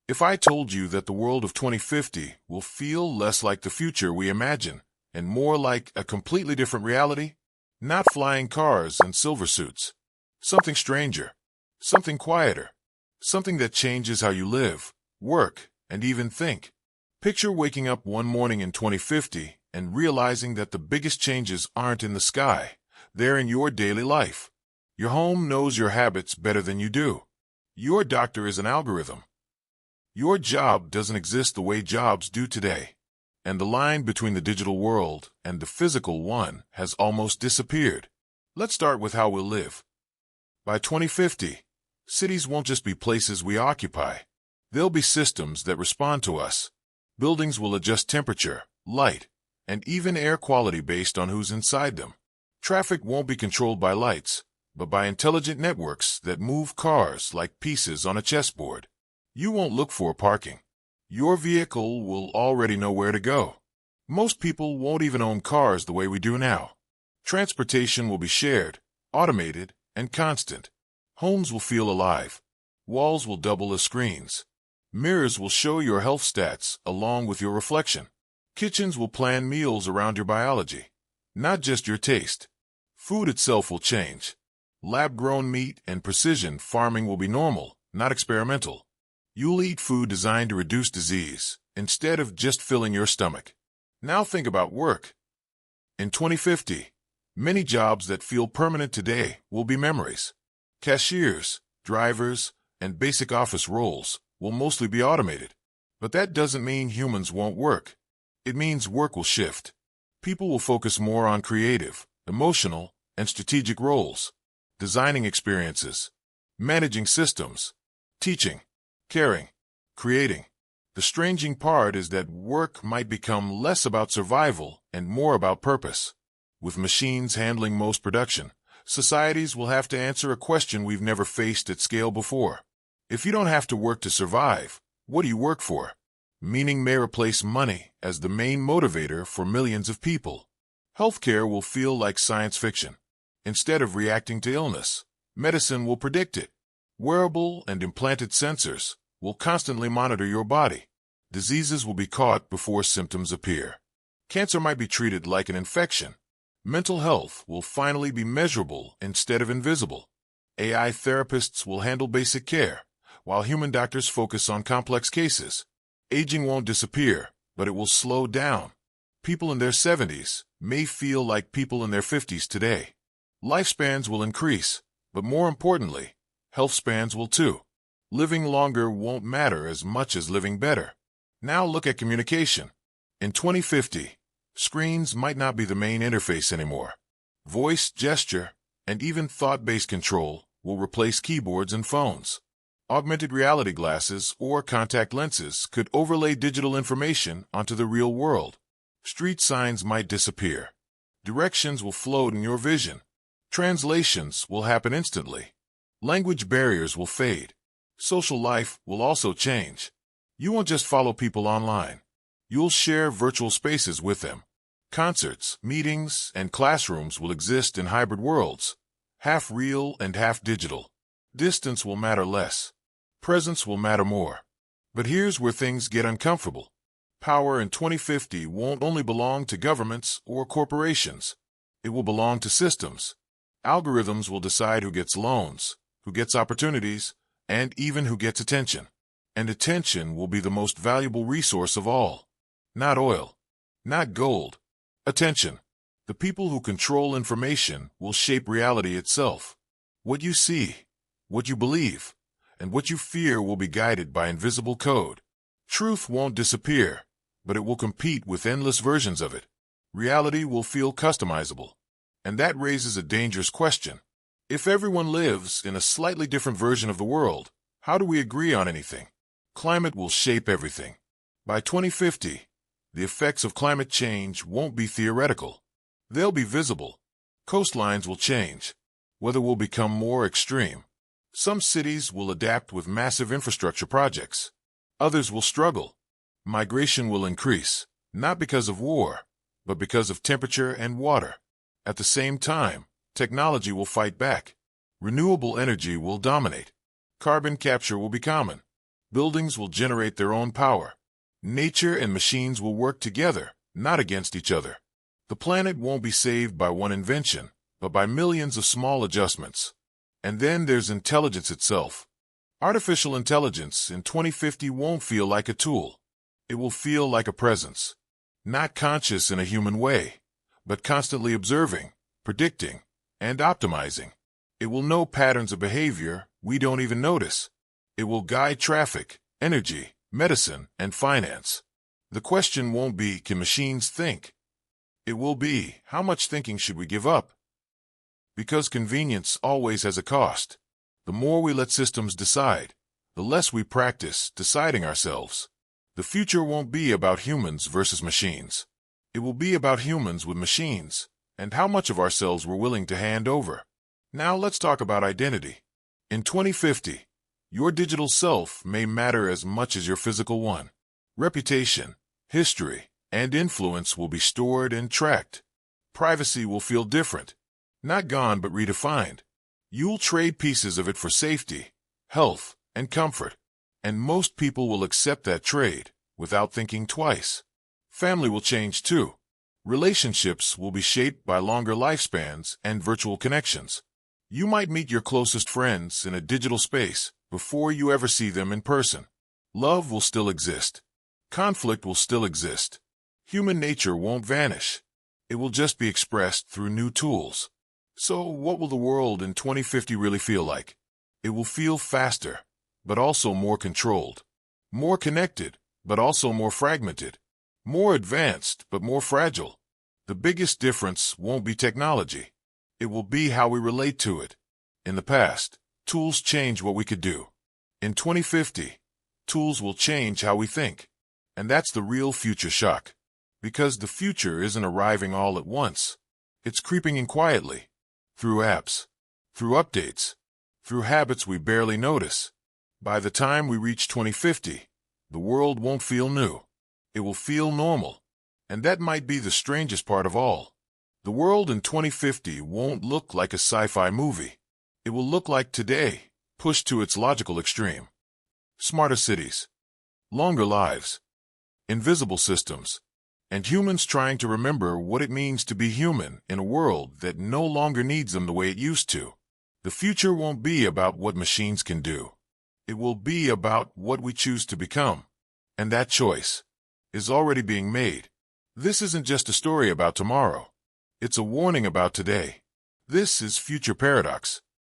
If I told you that the world of 2050 will feel less like the future we imagine and more like a completely different reality, not flying cars and silver suits, something stranger, something quieter, something that changes how you live, work, and even think. Picture waking up one morning in 2050 and realizing that the biggest changes aren't in the sky, they're in your daily life. Your home knows your habits better than you do. Your doctor is an algorithm. Your job doesn't exist the way jobs do today. And the line between the digital world and the physical one has almost disappeared. Let's start with how we'll live. By 2050, cities won't just be places we occupy. They'll be systems that respond to us. Buildings will adjust temperature, light, and even air quality based on who's inside them. Traffic won't be controlled by lights, but by intelligent networks that move cars like pieces on a chessboard. You won't look for parking. Your vehicle will already know where to go. Most people won't even own cars the way we do now. Transportation will be shared, automated, and constant. Homes will feel alive. Walls will double as screens. Mirrors will show your health stats along with your reflection. Kitchens will plan meals around your biology, not just your taste. Food itself will change. Lab-grown meat and precision farming will be normal, not experimental. You'll eat food designed to reduce disease, instead of just filling your stomach. Now think about work. In 2050, many jobs that feel permanent today will be memories. Cashiers, drivers, and basic office roles will mostly be automated. But that doesn't mean humans won't work. It means work will shift. People will focus more on creative, emotional, and strategic roles. Designing experiences, managing systems, teaching, caring, creating. The stranging part is that work might become less about survival and more about purpose. With machines handling most production, societies will have to answer a question we've never faced at scale before. If you don't have to work to survive, what do you work for? Meaning may replace money as the main motivator for millions of people. Healthcare will feel like science fiction. Instead of reacting to illness, medicine will predict it. Wearable and implanted sensors will constantly monitor your body. Diseases will be caught before symptoms appear. Cancer might be treated like an infection. Mental health will finally be measurable instead of invisible. AI therapists will handle basic care, while human doctors focus on complex cases. Aging won't disappear, but it will slow down. People in their 70s may feel like people in their 50s today. Lifespans will increase, but more importantly, health spans will too. Living longer won't matter as much as living better. Now look at communication. In 2050, screens might not be the main interface anymore. Voice, gesture, and even thought-based control will replace keyboards and phones. Augmented reality glasses or contact lenses could overlay digital information onto the real world. Street signs might disappear. Directions will float in your vision. Translations will happen instantly. Language barriers will fade. Social life will also change. You won't just follow people online. You'll share virtual spaces with them. Concerts, meetings, and classrooms will exist in hybrid worlds, half real and half digital. Distance will matter less. Presence will matter more. But here's where things get uncomfortable. Power in 2050 won't only belong to governments or corporations. It will belong to systems. Algorithms will decide who gets loans, who gets opportunities, and even who gets attention. And attention will be the most valuable resource of all. Not oil, not gold. Attention. The people who control information will shape reality itself. What you see, what you believe, and what you fear will be guided by invisible code. Truth won't disappear, but it will compete with endless versions of it. Reality will feel customizable. And that raises a dangerous question. If everyone lives in a slightly different version of the world, how do we agree on anything? Climate will shape everything. By 2050, the effects of climate change won't be theoretical. They'll be visible. Coastlines will change. Weather will become more extreme. Some cities will adapt with massive infrastructure projects. Others will struggle. Migration will increase, not because of war, but because of temperature and water. At the same time, technology will fight back. Renewable energy will dominate. Carbon capture will be common. Buildings will generate their own power. Nature and machines will work together, not against each other. The planet won't be saved by one invention, but by millions of small adjustments. And then there's intelligence itself. Artificial intelligence in 2050 won't feel like a tool. It will feel like a presence. Not conscious in a human way, but constantly observing, predicting, and optimizing. It will know patterns of behavior we don't even notice. It will guide traffic, energy, medicine, and finance. The question won't be, can machines think? It will be, how much thinking should we give up? Because convenience always has a cost. The more we let systems decide, the less we practice deciding ourselves. The future won't be about humans versus machines. It will be about humans with machines, and how much of ourselves we're willing to hand over. Now let's talk about identity. In 2050, your digital self may matter as much as your physical one. Reputation, history, and influence will be stored and tracked. Privacy will feel different. Not gone, but redefined. You'll trade pieces of it for safety, health, and comfort. And most people will accept that trade without thinking twice. Family will change too. Relationships will be shaped by longer lifespans and virtual connections. You might meet your closest friends in a digital space before you ever see them in person. Love will still exist. Conflict will still exist. Human nature won't vanish. It will just be expressed through new tools. So what will the world in 2050 really feel like? It will feel faster, but also more controlled. More connected, but also more fragmented. More advanced, but more fragile. The biggest difference won't be technology. It will be how we relate to it. In the past, tools changed what we could do. In 2050, tools will change how we think. And that's the real future shock. Because the future isn't arriving all at once. It's creeping in quietly. Through apps. Through updates. Through habits we barely notice. By the time we reach 2050, the world won't feel new. It will feel normal. And that might be the strangest part of all. The world in 2050 won't look like a sci-fi movie. It will look like today, pushed to its logical extreme. Smarter cities. Longer lives. Invisible systems. And humans trying to remember what it means to be human in a world that no longer needs them the way it used to. The future won't be about what machines can do. It will be about what we choose to become. And that choice is already being made. This isn't just a story about tomorrow. It's a warning about today. This is Future Paradox.